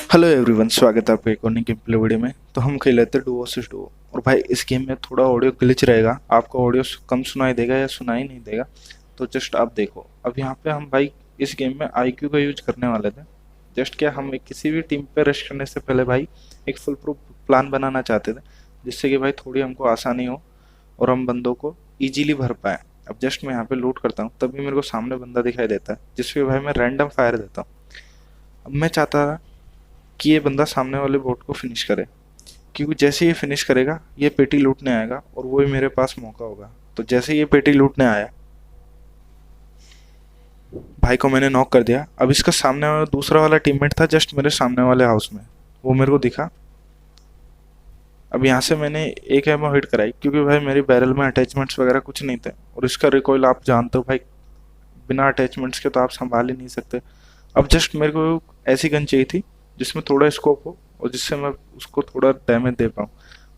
Hello everyone, स्वागत है आपका एक और नई गेम प्ले वीडियो में। तो हम खेल लेते हैं डुओ वर्सेस डुओ। और भाई इस गेम में थोड़ा ऑडियो ग्लिच रहेगा, आपको ऑडियो कम सुनाई देगा या सुनाई नहीं देगा। तो जस्ट आप देखो, अब यहाँ पे हम भाई इस गेम में आईक्यू का यूज करने वाले थे। जस्ट क्या हम किसी भी टीम पे रश करने से पहले भाई एक फुल प्रूफ प्लान बनाना चाहते थे, जिससे कि भाई थोड़ी हमको आसानी हो और हम बंदों को ईजिली भर पाए। अब जस्ट मैं यहाँ पे लूट करता हूँ, तभी मेरे को सामने बंदा दिखाई देता है, जिसपे भाई मैं रैंडम फायर देता हूँ। अब मैं चाहता था कि ये बंदा सामने वाले बोट को फिनिश करे, क्योंकि जैसे ये फिनिश करेगा ये पेटी लूटने आएगा और वो ही मेरे पास मौका होगा। तो जैसे ये पेटी लूटने आया, भाई को मैंने नॉक कर दिया। अब इसका सामने वाला दूसरा वाला टीममेट था जस्ट मेरे सामने वाले हाउस में, वो मेरे को दिखा। अब यहाँ से मैंने एक एमो हिट कराई, क्योंकि भाई मेरी बैरल में अटैचमेंट्स वगैरह कुछ नहीं थे, और इसका रिकॉइल आप जानते हो भाई, बिना अटैचमेंट्स के तो आप संभाल ही नहीं सकते। अब जस्ट मेरे को ऐसी गन चाहिए थी जिसमें थोड़ा स्कोप हो और जिससे मैं उसको थोड़ा डैमेज दे पाऊँ।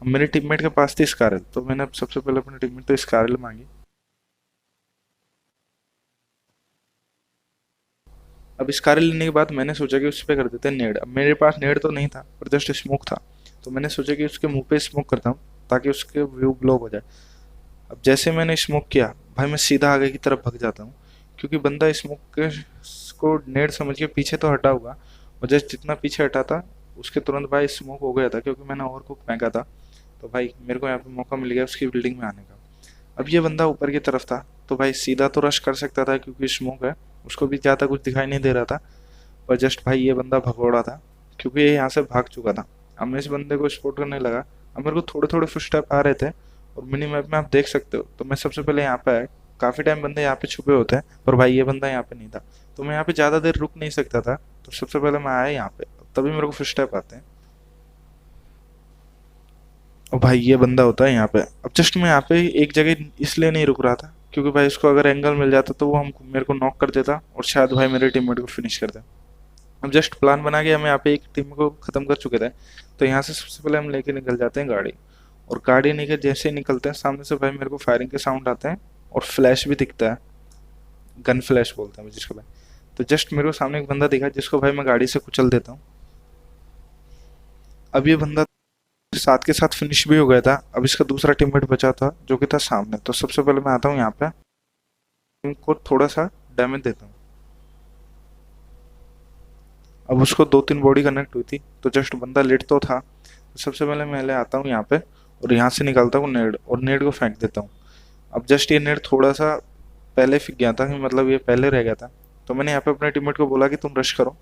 अब मेरे टीममेट के पास थी स्कारल, तो मैंने सबसे पहले अपने टीममेट तो स्कारल मांगी। अब स्कारल लेने के बाद मैंने सोचा कि उस पर कर देते हैं नेड। अब मेरे पास नेड तो नहीं था, पर जस्ट स्मोक था, तो मैंने सोचा कि उसके मुंह पे स्मोक करता हूँ ताकि उसके व्यू ब्लॉक हो जाए। अब जैसे मैंने स्मोक किया, भाई मैं सीधा आगे की तरफ भग जाता हूँ, क्योंकि बंदा स्मोक के को नेड समझ के पीछे तो हटा होगा, और जैसे जितना पीछे हटा था उसके तुरंत भाई स्मोक हो गया था, क्योंकि मैंने ओवरकुक फेंका था। तो भाई मेरे को यहाँ पे मौका मिल गया उसकी बिल्डिंग में आने का। अब ये बंदा ऊपर की तरफ था, तो भाई सीधा तो रश कर सकता था क्योंकि स्मोक है, उसको भी ज़्यादा कुछ दिखाई नहीं दे रहा था। पर जस्ट भाई ये बंदा भगोड़ा था, क्योंकि ये यहाँ से भाग चुका था। अब मैं इस बंदे को स्पॉट करने लगा। अब मेरे को थोड़े थोड़े फुटस्टेप आ रहे थे, और मिनी मैप में आप देख सकते हो, तो मैं सबसे पहले यहाँ पे आया। काफ़ी टाइम बंदे यहाँ पे छुपे होते हैं, पर भाई ये बंदा यहाँ पे नहीं था, तो मैं यहाँ पे ज़्यादा देर रुक नहीं सकता था। तो सबसे पहले मैं आया यहाँ पे, तभी मेरे को फुटस्टेप आते हैं। और भाई ये बंदा होता है यहाँ पे। अब जस्ट मैं यहाँ पे एक जगह इसलिए नहीं रुक रहा था, क्योंकि भाई उसको अगर एंगल मिल जाता तो वो हमको मेरे को नॉक कर देता, और शायद भाई मेरे टीममेट को फिनिश कर देता। अब जस्ट प्लान बना के हम यहाँ पे एक टीम को ख़त्म कर चुके थे। तो यहाँ से सबसे पहले हम लेके निकल जाते हैं गाड़ी, और गाड़ी लेके जैसे ही निकलते हैं, सामने से भाई मेरे को फायरिंग के साउंड आते हैं और फ्लैश भी दिखता है, गन फ्लैश बोलते हैं जिसको भाई। तो जस्ट मेरे को सामने एक बंदा दिखा, जिसको भाई मैं गाड़ी से कुचल देता हूँ। अब ये बंदा साथ के साथ फिनिश भी हो गया था। अब इसका दूसरा टीममेट बचा था जो कि था सामने। तो सबसे पहले मैं आता हूँ यहाँ पे, इनको थोड़ा सा डैमेज देता हूँ। अब उसको दो तीन बॉडी कनेक्ट हुई थी, तो जस्ट बंदा लेट तो था। तो सबसे पहले मैं ले आता हूँ यहाँ पे, और यहाँ से निकालता हूँ नेड, और नेड को फेंक देता हूँ। अब जस्ट ये नेड थोड़ा सा पहले फिक गया था, कि मतलब ये पहले रह गया था। तो मैंने यहाँ पे अपने टीममेट को बोला कि तुम रश करो,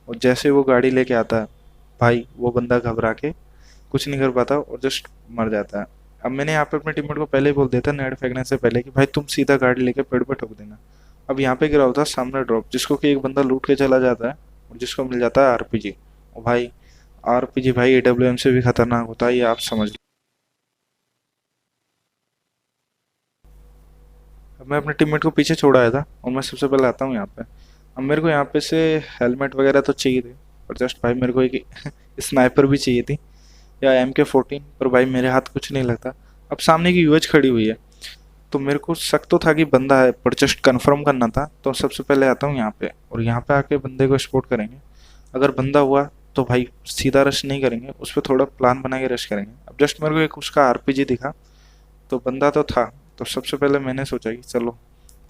और जैसे ही वो गाड़ी लेके आता है, भाई वो बंदा घबरा के कुछ नहीं कर पाता और जस्ट मर जाता है। अब मैंने यहाँ पे अपने टीममेट को पहले ही बोल दिया था नेड फेंकने से पहले, कि भाई तुम सीधा गाड़ी लेके पेड़ पे ठोक देना। अब यहाँ पे गिरा होता है सामने ड्रॉप, जिसको कि एक बंदा लूट के चला जाता है, और जिसको मिल जाता है आरपीजी। और भाई आरपीजी भाई एडब्ल्यूएम से भी खतरनाक होता है, ये आप समझ लो। अब मैं अपने टीममेट को पीछे छोड़ आया था, और मैं सबसे पहले आता हूँ यहाँ पे। अब मेरे को यहाँ पे से हेलमेट वगैरह तो चाहिए थे, पर जस्ट भाई मेरे को एक स्नाइपर भी चाहिए थी, या MK14, पर भाई मेरे हाथ कुछ नहीं लगता। अब सामने की यूएच खड़ी हुई है, तो मेरे को शक तो था कि बंदा है, पर जस्ट कंफर्म करना था। तो सबसे पहले आता हूँ यहाँ पे, और यहाँ पे आके बंदे को स्पॉट करेंगे। अगर बंदा हुआ तो भाई सीधा रश नहीं करेंगे, उस पर थोड़ा प्लान बना के रश करेंगे। अब जस्ट मेरे को एक उसका आरपीजी दिखा, तो बंदा तो था। तो सबसे पहले मैंने सोचा कि चलो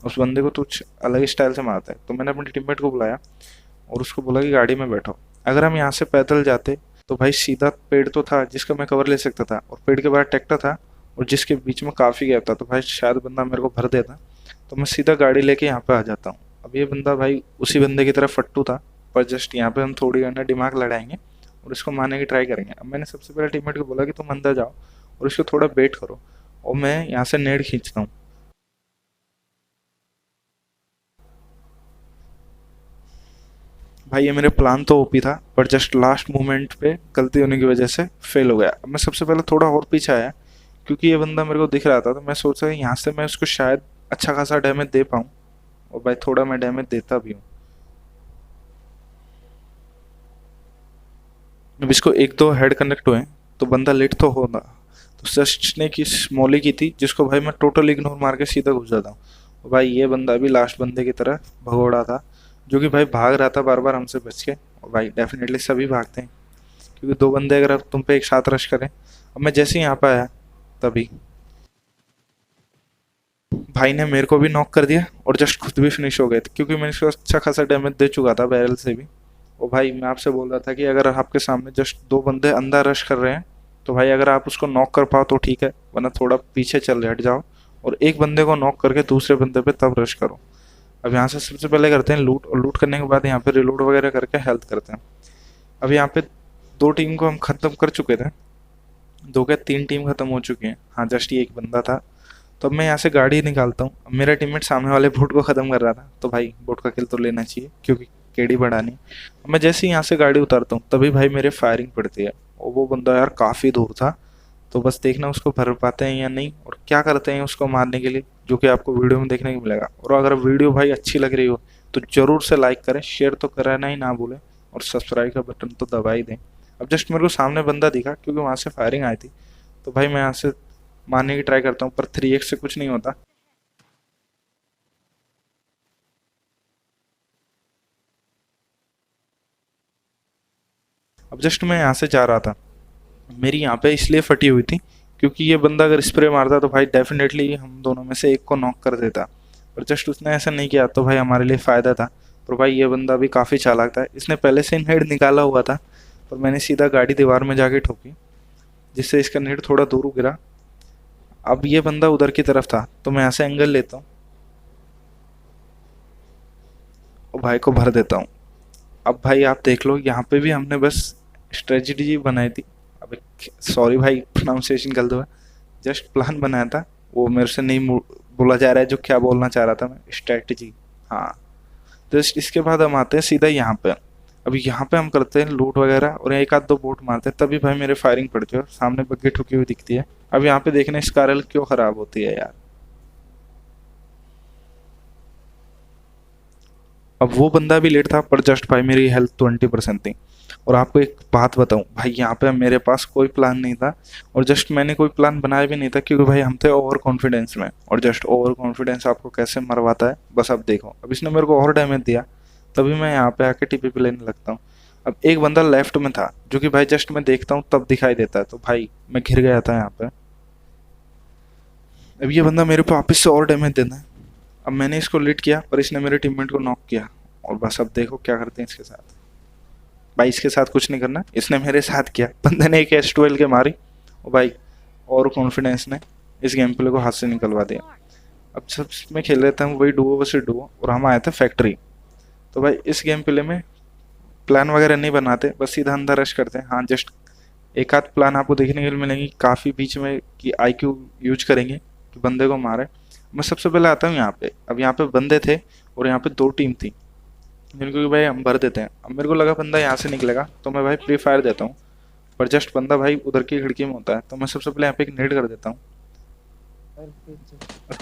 उस बंदे को कुछ अलग स्टाइल से मारता है। तो मैंने अपने टीममेट को बुलाया और उसको बोला कि गाड़ी में बैठो। अगर हम यहाँ से पैदल जाते तो भाई सीधा पेड़ तो था जिसका मैं कवर ले सकता था, और पेड़ के बाहर ट्रैक्टर था, और जिसके बीच में काफ़ी गैप था, तो भाई शायद बंदा मेरे को भर देता। तो मैं सीधा गाड़ी लेके यहाँ पे आ जाता हूँ। अब ये बंदा भाई उसी बंदे की तरफ फट्टू था, पर जस्ट यहाँ पे हम थोड़ी अंदर दिमाग लड़ाएंगे और इसको मारने की ट्राई करेंगे। अब मैंने सबसे पहले टीममेट को बोला कि तुम अंदर जाओ और इसको थोड़ा वेट करो, और मैं यहाँ से नेड खींचता हूँ। भाई ये मेरे प्लान तो ओपी था, पर जस्ट लास्ट मोमेंट पे गलती होने की वजह से फेल हो गया। अब मैं सबसे पहले थोड़ा और पीछे आया, क्योंकि ये बंदा मेरे को दिख रहा था, तो मैं सोचा यहाँ से मैं उसको शायद अच्छा खासा डैमेज दे पाऊँ, और भाई थोड़ा मैं डैमेज देता भी हूँ। अब इसको एक दो हेड कनेक्ट हुए, तो बंदा लेट तो होगा। तो जस्ट ने की स्मॉली की थी, जिसको भाई मैं टोटल इग्नोर मार के सीधा घुस जाता हूँ। और भाई ये बंदा भी लास्ट बंदे की तरह भगोड़ा था, जो कि भाई भाग रहा था बार बार हमसे बच के, और भाई डेफिनेटली सभी भागते हैं, क्योंकि दो बंदे अगर अब तुम पे एक साथ रश करें। अब मैं जैसे ही यहाँ पे आया तभी भाई ने मेरे को भी नॉक कर दिया और जस्ट खुद भी फिनिश हो गए थे, क्योंकि मैंने इसको अच्छा खासा डैमेज दे चुका था बैरल से भी। और भाई मैं आपसे बोल रहा था कि अगर आपके सामने जस्ट दो बंदे अंदर रश कर रहे हैं तो भाई अगर आप उसको नॉक कर पाओ तो ठीक है, वरना थोड़ा पीछे चल हट जाओ और एक बंदे को नॉक करके दूसरे बंदे पे तब रश करो। अब यहाँ से सबसे पहले करते हैं लूट, और लूट करने के बाद यहाँ पे रिलोड वगैरह करके हेल्थ करते हैं। अब यहाँ पे दो टीम को हम खत्म कर चुके थे, दो क्या तीन टीम खत्म हो चुकी है। हाँ जस्ट ये एक बंदा था। तो अब मैं यहाँ से गाड़ी निकालता हूँ। अब मेरा टीममेट सामने वाले बोट को ख़त्म कर रहा था, तो भाई बोट का किल तो लेना चाहिए क्योंकि केडी बढ़ानी। अब मैं जैसे ही यहाँ से गाड़ी उतारता हूँ तभी भाई मेरे फायरिंग पड़ती है, और वो बंदा यार काफ़ी दूर था। तो बस देखना उसको भर पाते हैं या नहीं और क्या करते हैं उसको मारने के लिए, जो कि आपको वीडियो में देखने को मिलेगा। और अगर वीडियो भाई अच्छी लग रही हो तो ज़रूर से लाइक करें, शेयर तो कराना ही ना भूलें, और सब्सक्राइब का बटन तो दबा ही दें। अब जस्ट मेरे को सामने बंदा दिखा क्योंकि वहाँ से फायरिंग आई थी, तो भाई मैं यहाँ से मारने की ट्राई करता हूँ, पर 3x से कुछ नहीं होता। अब जस्ट मैं यहाँ से जा रहा था, मेरी यहाँ पे इसलिए फटी हुई थी क्योंकि ये बंदा अगर स्प्रे मारता तो भाई डेफिनेटली हम दोनों में से एक को नॉक कर देता, पर जस्ट उसने ऐसा नहीं किया तो भाई हमारे लिए फ़ायदा था। पर भाई ये बंदा भी काफ़ी चालाक था, इसने पहले से नेड निकाला हुआ था, पर मैंने सीधा गाड़ी दीवार में जाके ठोकी जिससे इसका नेड थोड़ा दूर गिरा। अब ये बंदा उधर की तरफ था तो मैं यहाँ से एंगल लेता हूँ और भाई को भर देता हूँ। अब भाई आप देख लो यहाँ पे भी हमने बस स्ट्रेटजी बनाई थी। अब सॉरी भाई प्रोनाउंसिएशन गलत हुआ, जस्ट प्लान बनाया था, वो मेरे से नहीं बोला जा रहा है जो क्या बोलना चाह रहा था मैं, स्ट्रेटजी। हाँ जस्ट इसके बाद हम आते हैं सीधा यहाँ पे। अब यहाँ पे हम करते हैं लूट वगैरह और एक आध दो बोट मारते हैं, तभी भाई मेरे फायरिंग पड़ती है और सामने बग्गी ठुकी हुई दिखती है। अब यहाँ पे देखना स्कारल क्यों खराब होती है यार। अब वो बंदा भी लेट था, पर जस्ट भाई मेरी हेल्थ 20% थी। और आपको एक बात बताऊं भाई, यहाँ पे मेरे पास कोई प्लान नहीं था, और जस्ट मैंने कोई प्लान बनाया भी नहीं था क्योंकि भाई हम थे ओवर कॉन्फिडेंस में। और जस्ट ओवर कॉन्फिडेंस आपको कैसे मरवाता है बस अब देखो। अब इसने मेरे को और डैमेज दिया, तभी मैं यहाँ पे आके टीपी पे लेने लगता हूँ। अब एक बंदा लेफ्ट में था जो कि भाई जस्ट मैं देखता हूँ तब दिखाई देता है, तो भाई मैं घिर गया था यहाँ पे। अब ये बंदा मेरे पे वापस से और डैमेज देना है। अब मैंने इसको लिट किया पर इसने मेरे टीममेट को नॉक किया, और बस अब देखो क्या करते हैं इसके साथ। भाई इसके साथ कुछ नहीं करना, इसने मेरे साथ किया। बंदे ने एक S12 के मारी और भाई और कॉन्फिडेंस ने इस गेम प्ले को हाथ से निकलवा दिया। अब सब में खेल रहे थे हम वही डुओ वर्सेस डुओ, और हम आए थे फैक्ट्री। तो भाई इस गेम प्ले में प्लान वगैरह नहीं बनाते, बस सीधा अंदर रश करते हैं। हाँ जस्ट एक आध प्लान आपको देखने के लिए मिलेंगे काफ़ी बीच में कि IQ यूज करेंगे कि बंदे को मारे। मैं सबसे पहले आता हूँ यहाँ पे। अब यहाँ पे बंदे थे और यहाँ पे दो टीम थी जिनको कि भाई हम भर देते हैं। अब मेरे को लगा बंदा यहाँ से निकलेगा तो मैं भाई प्री फायर देता हूँ, पर जस्ट बंदा भाई उधर की खिड़की में होता है, तो मैं सबसे पहले यहाँ पे एक नेड कर देता हूँ।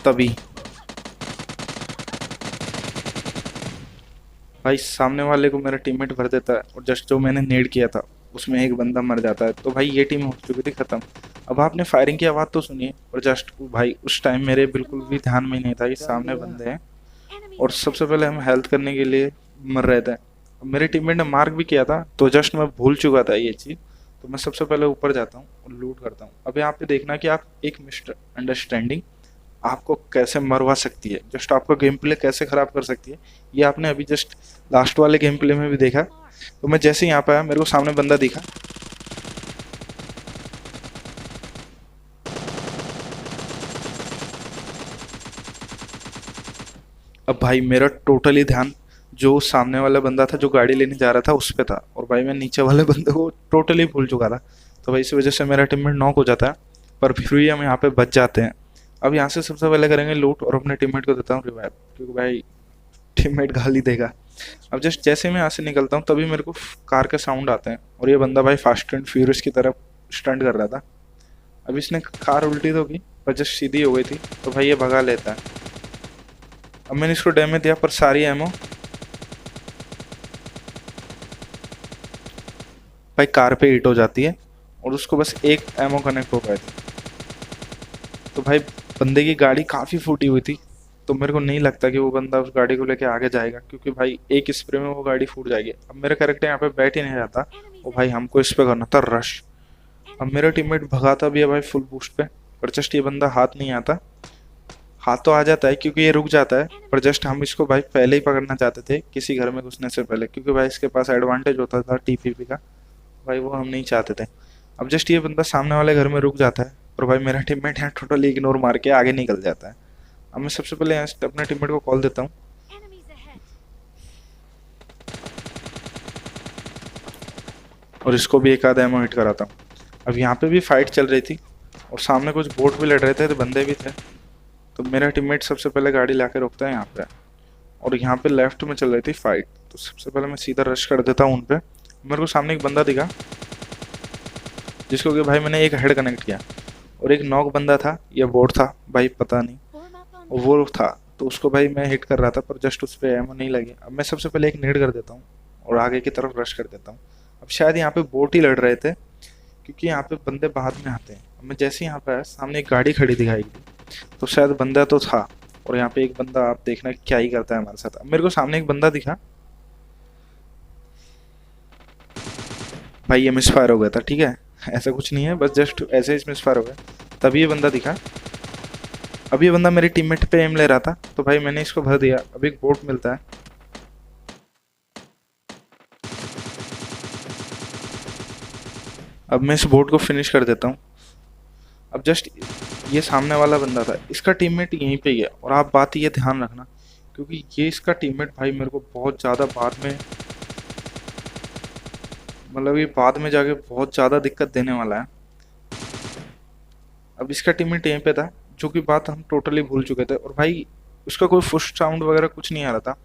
तभी भाई सामने वाले को मेरा टीममेट भर देता है, और जस्ट जो मैंने नेड किया था उसमें एक बंदा मर जाता है। तो भाई ये टीम हो चुकी थी खत्म। अब आपने फायरिंग की आवाज़ तो सुनिए, और जस्ट भाई उस टाइम मेरे बिल्कुल भी ध्यान में नहीं था कि सामने बंदे हैं, और सबसे पहले हम हेल्थ करने के लिए मर रहे थे। अब मेरे टीममेट ने मार्क भी किया था, तो जस्ट मैं भूल चुका था ये चीज़। तो मैं सबसे पहले ऊपर जाता हूँ और लूट करता हूँ। अब यहाँ पे देखना कि आप एक मिस्टर अंडरस्टैंडिंग आपको कैसे मरवा सकती है, जस्ट आपका गेम प्ले कैसे ख़राब कर सकती है, ये आपने अभी जस्ट लास्ट वाले गेम प्ले में भी देखा। तो मैं जैसे यहाँ पे आया मेरे को सामने बंदा दिखा, अब भाई मेरा टोटली ध्यान जो सामने वाला बंदा था जो गाड़ी लेने जा रहा था उस पे था, और भाई मैं नीचे वाले बंदे को टोटली भूल चुका था। तो भाई इस वजह से मेरा टीममेट नॉक हो जाता है, पर फिर भी हम यहाँ पे बच जाते हैं। अब यहाँ से सबसे पहले करेंगे लूट, और अपने टीममेट को देता हूँ रिवाइव, क्योंकि भाई टीममेट गाली देगा। अब जस्ट जैसे मैं यहाँ से निकलता हूँ तभी मेरे को कार के साउंड आते हैं, और ये बंदा भाई फास्ट एंड फ्यूरियस की तरफ स्टंट कर रहा था। अब इसने कार उल्टी तो की पर जस्ट सीधी हो गई थी, तो भाई ये भगा लेता है। अब मैंने इसको डैमेज दिया पर सारी एमओ भाई कार पे हिट हो जाती है, और उसको बस एक एमओ कनेक्ट हो पाया था। तो भाई बंदे की गाड़ी काफ़ी फूटी हुई थी, तो मेरे को नहीं लगता कि वो बंदा उस गाड़ी को लेके आगे जाएगा, क्योंकि भाई एक स्प्रे में वो गाड़ी फूट जाएगी। अब मेरा कैरेक्टर यहाँ पे बैठ ही नहीं रहता, और भाई हमको इस पे करना था रश। अब मेरा टीममेट भगाता भी है भाई फुल बूस्ट पे, पर जस्ट ये बंदा हाथ नहीं आता। हाथ तो आ जाता है क्योंकि ये रुक जाता है, पर जस्ट हम इसको भाई पहले ही पकड़ना चाहते थे किसी घर में घुसने से पहले, क्योंकि भाई इसके पास एडवांटेज होता था टीपीपी का। भाई वो हम नहीं चाहते थे। अब जस्ट ये बंदा सामने वाले घर में रुक जाता है, और भाई मेरा टीममेट यहाँ टोटली इग्नोर मार के आगे निकल जाता है। अब मैं सबसे पहले यहाँ से अपने टीममेट को कॉल देता हूँ, और इसको भी एक आधा एमो हिट कराता हूँ। अब यहाँ पे भी फाइट चल रही थी, और सामने कुछ बोट भी लड़ रहे थे, तो बंदे भी थे। तो मेरा टीममेट सबसे पहले गाड़ी लाके रोकता है यहाँ पे, और यहाँ पे लेफ्ट में चल रही थी फाइट। तो सबसे पहले मैं सीधा रश कर देता हूँ उन पे। मेरे को सामने एक बंदा दिखा, जिसको कि भाई मैंने एक हेड कनेक्ट किया, और एक नॉक बंदा था या बोट था भाई पता नहीं, और वो था। तो उसको भाई मैं हिट कर रहा था, पर जस्ट उस पर एमो नहीं लगे। अब मैं सबसे पहले एक नेड कर देता हूँ, और आगे की तरफ रश कर देता हूँ। अब शायद यहाँ पे बोट ही लड़ रहे थे, क्योंकि यहाँ पे बंदे बाद में आते हैं। अब मैं जैसे यहाँ पे आया, सामने एक गाड़ी खड़ी दिखाई दी, तो शायद बंदा तो था। और यहाँ पे एक बंदा, आप देखना क्या ही करता है हमारे साथ। अब मेरे को सामने एक बंदा दिखा, भाई ये मिसफायर हो गया था, ठीक है, ऐसा कुछ नहीं है, बस जस्ट ऐसे ही मिसफायर हो गया। तभी ये बंदा दिखा। अब ये बंदा मेरे टीममेट पे एम ले रहा था, तो भाई मैंने इसको भर दिया। अब एक बोट मिलता है, अब मैं इस बोट को फिनिश कर देता हूँ। अब जस्ट ये सामने वाला बंदा था, इसका टीममेट यहीं पे ही है। और आप बात ये ध्यान रखना, क्योंकि ये इसका टीममेट भाई मेरे को बहुत ज़्यादा बाद में, मतलब ये बाद में जाके बहुत ज़्यादा दिक्कत देने वाला है। अब इसका टीममेट यहीं पे था, जो कि बात हम टोटली भूल चुके थे, और भाई उसका कोई फुश साउंड वगैरह कुछ नहीं आ रहा था।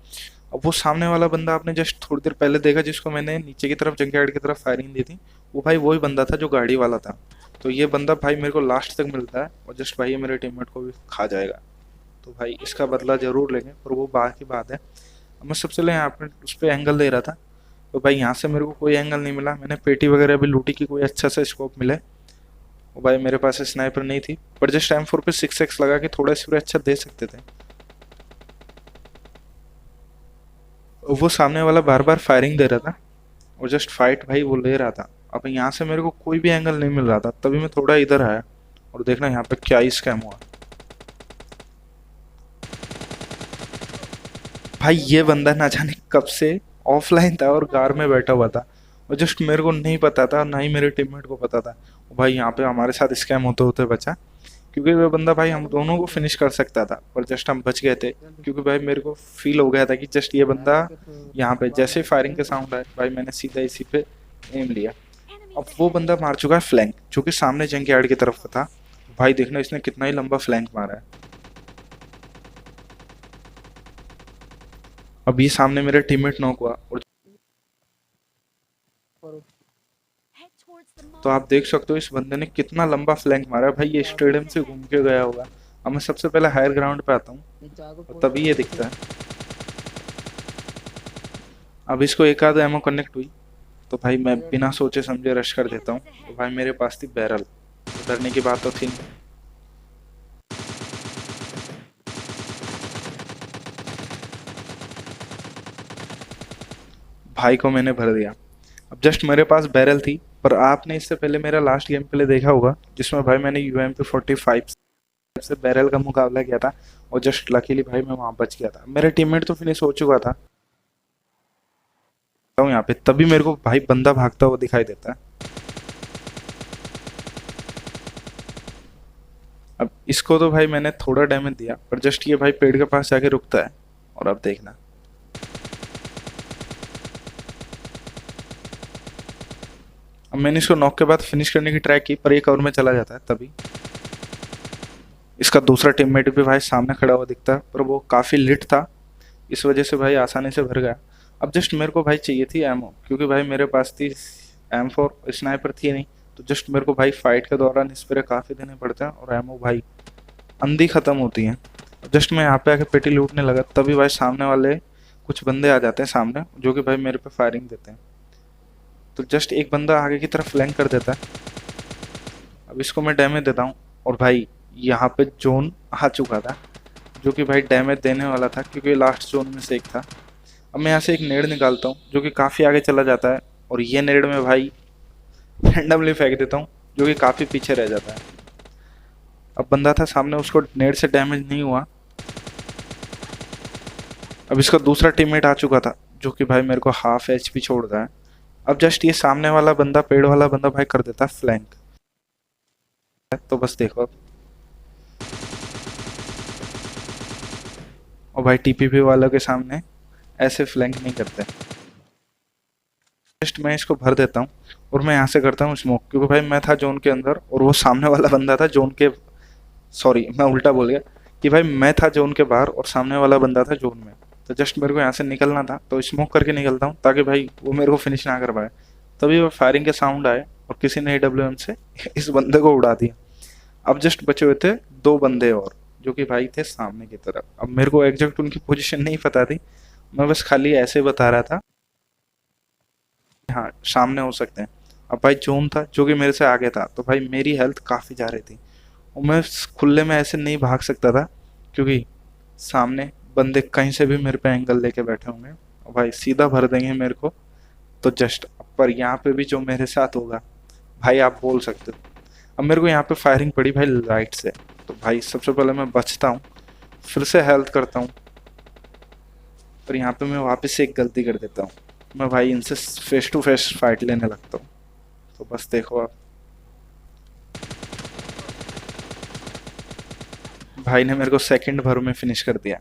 अब वो सामने वाला बंदा आपने जस्ट थोड़ी देर पहले देखा, जिसको मैंने नीचे की तरफ जंकयार्ड की तरफ फायरिंग दी थी, वो भाई वही बंदा था जो गाड़ी वाला था। तो ये बंदा भाई मेरे को लास्ट तक मिलता है, और जस्ट भाई ये मेरे टीममेट को भी खा जाएगा। तो भाई इसका बदला जरूर लेंगे, पर वो बात की बात है। अब मैं सबसे पहले यहाँ पे उस पर एंगल दे रहा था, तो भाई यहाँ से मेरे को कोई एंगल नहीं मिला। मैंने पेटी वगैरह भी लूटी कि कोई अच्छा सा स्कोप मिले। वो भाई मेरे पास स्नाइपर नहीं थी, पर जस्ट M4 पे 6x लगा के थोड़ा स्प्रे अच्छा दे सकते थे। वो सामने वाला बार बार फायरिंग दे रहा था, और जस्ट फाइट भाई वो ले रहा था। अब यहाँ से मेरे को कोई भी एंगल नहीं मिल रहा था, तभी मैं थोड़ा इधर आया, और देखना यहाँ पे क्या ही स्कैम हुआ। भाई ये बंदा ना जाने कब से ऑफलाइन था और कार में बैठा हुआ था, और जस्ट मेरे को नहीं पता था, ना ही मेरे टीममेट को पता था। और भाई यहाँ पे हमारे साथ स्कैम होते होते बचा, क्योंकि वो बंदा भाई हम दोनों को फिनिश कर सकता था, पर जस्ट हम बच गए थे। क्योंकि भाई मेरे को फील हो गया था कि जस्ट ये बंदा यहाँ पे जैसे फायरिंग का साउंड आया, भाई मैंने सीधा इसी पे एम लिया। अब वो बंदा मार चुका है फ्लैंक, जो कि सामने जंकयार्ड की तरफ था। भाई देखना इसने कितना ही लंबा फ्लैंक मारा है। अब ये सामने मेरे टीममेट नॉक हुआ, और तो आप देख सकते हो इस बंदे ने कितना लंबा फ्लैंक मारा है। भाई ये स्टेडियम से घूम के गया होगा। अब मैं सबसे पहले हायर ग्राउंड पे आता हूँ, और तभी ये दिखता है। अब इसको एक आध एमो कनेक्ट हुई, तो भाई मैं बिना सोचे समझे रश कर देता हूँ। तो भाई मेरे पास थी बैरल, तो डरने की बात तो थी नहीं। भाई को मैंने भर दिया। अब जस्ट मेरे पास बैरल थी, पर आपने इससे पहले मेरा लास्ट गेम प्ले देखा होगा, जिसमें भाई मैंने UMP 45 से बैरल का मुकाबला किया था, और जस्ट लकीली भाई मैं वहां बच गया था। मेरा टीममेट तो फिनिश हो चुका था। तो यहाँ पे तभी मेरे को भाई बंदा भागता हुआ दिखाई देता है। अब इसको तो भाई मैंने थोड़ा डैमेज दिया, पर जस्ट ये भाई पेड़ के पास जाके रुकता है, और अब देखना। अब मैंने इसको नॉक के बाद फिनिश करने की ट्राई की, पर एक और में चला जाता है। तभी इसका दूसरा टीममेट भी भाई सामने खड़ा हुआ दिखता है, पर वो काफ़ी लिट था, इस वजह से भाई आसानी से भर गया। अब जस्ट मेरे को भाई चाहिए थी एमो, क्योंकि भाई मेरे पास थी M4, स्नाइपर थी नहीं। तो जस्ट मेरे को भाई फाइट के दौरान स्प्रे काफ़ी देने पड़ते हैं, और एमो भाई अंधी ख़त्म होती हैं। जस्ट मैं यहाँ पे आके पेटी लूटने लगा, तभी भाई सामने वाले कुछ बंदे आ जाते हैं सामने, जो कि भाई मेरे पे फायरिंग देते हैं। तो जस्ट एक बंदा आगे की तरफ फ्लैंक कर देता है। अब इसको मैं डैमेज देता हूँ, और भाई यहाँ पे जोन आ चुका था। जो कि भाई डैमेज देने वाला था क्योंकि लास्ट जोन में से एक था। अब मैं यहाँ से एक नेड निकालता हूँ जो कि काफ़ी आगे चला जाता है, और ये नेड में भाई रैंडमली फेंक देता हूँ जो कि काफ़ी पीछे रह जाता है। अब बंदा था सामने, उसको नेड से डैमेज नहीं हुआ। अब इसका दूसरा टीममेट आ चुका था जो कि भाई मेरे को हाफ एचपी छोड़ रहा है। अब जस्ट ये सामने वाला बंदा, पेड़ वाला बंदा भाई कर देता है फ्लैंक। तो बस देखो अब, और भाई टीपीपी वालों के सामने ऐसे फ्लैंक नहीं करते। जस्ट मैं इसको भर देता हूँ और मैं यहाँ से करता हूँ स्मोक, क्योंकि भाई मैं था जोन के अंदर और वो सामने वाला बंदा था जोन के, सॉरी मैं उल्टा बोल गया कि भाई मैं था जोन के बाहर और सामने वाला बंदा था जोन में। तो जस्ट मेरे को यहाँ से निकलना था, तो स्मोक करके निकलता हूँ ताकि भाई वो मेरे को फिनिश ना कर पाए। तभी वो फायरिंग के साउंड आए और किसी ने AWM से इस बंदे को उड़ा दिया। अब जस्ट बचे हुए थे दो बंदे और, जो कि भाई थे सामने की तरफ। अब मेरे को एग्जैक्ट उनकी पोजीशन नहीं पता थी, मैं बस खाली ऐसे बता रहा था हाँ सामने हो सकते हैं। अब भाई जोन था जो कि मेरे से आगे था, तो भाई मेरी हेल्थ काफ़ी जा रही थी और मैं खुले में ऐसे नहीं भाग सकता था क्योंकि सामने बंदे कहीं से भी मेरे पे एंगल लेके बैठे होंगे और भाई सीधा भर देंगे मेरे को। तो जस्ट पर यहाँ पे भी जो मेरे साथ होगा भाई आप बोल सकते हो। अब मेरे को यहाँ पे फायरिंग पड़ी भाई राइट से, तो भाई सबसे पहले मैं बचता हूँ, फिर से हेल्थ करता हूँ, पर यहाँ पे मैं वापस से एक गलती कर देता हूँ। मैं भाई इनसे फेस टू फेस फाइट लेने लगता हूँ। तो बस देखो आप, भाई ने मेरे को सेकंड भर में फिनिश कर दिया।